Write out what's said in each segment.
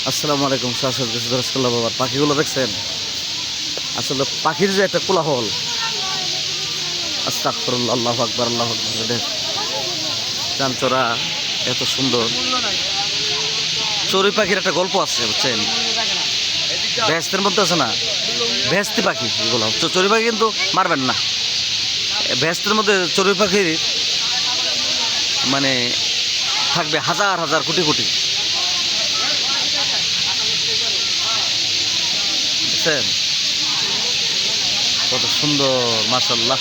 আসসালামু আলাইকুম সাল্লাহ বাবার পাখিগুলো দেখছেন? আসলে পাখির যে একটা কোলাহল, আস্তাগফিরুল্লাহ, আল্লাহু আকবার, আল্লাহু আকবার। চানচোরা এত সুন্দর। চড়ুই পাখির একটা গল্প আছে, বুঝছেন? ভেস্তের মধ্যে আছে না, ভেস্তি পাখি এগুলো। চড়ুই পাখি কিন্তু মারবেন না। ভেস্তের মধ্যে চড়ুই পাখির মানে থাকবে হাজার হাজার কোটি কোটি, বুঝছেন? কত সুন্দর, মাশাআল্লাহ।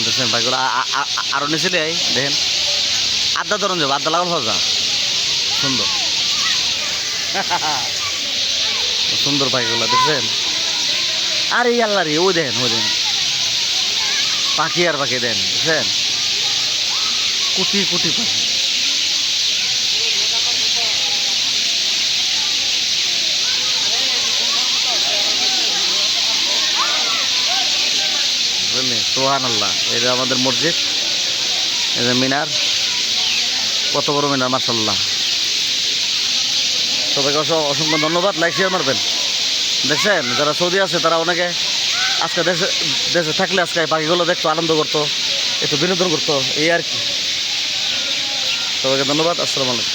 দেখছেন পাখিগুলো আরো নিচে দেয়, দেখেন আড্ডা ধরন যাবো, আড্ডা লাগাল ভাজা সুন্দর। সুন্দর পাখিগুলো দেখছেন? আরে আল্লাহ রে, ওই দেখেন, ওই দেখেন পাখি আর পাখি, দেন দেখছেন? কোটি কোটি পাখি। বুঝলেন? সুবহানাল্লাহ। এটা আমাদের মসজিদ, এই যে মিনার, কত বড় মিনার, মাশাআল্লাহ। সবাইকে অসংখ্য ধন্যবাদ। লাইক শেয়ার মারবেন। দেখছেন, যারা সৌদি আছে তারা অনেকে আজকে দেশে দেশে থাকলে আজকে পাখিগুলো দেখতো, আনন্দ করতো, একটু বিনোদন করতো, এই আর কি। সবাইকে ধন্যবাদ। আসসালামু আলাইকুম।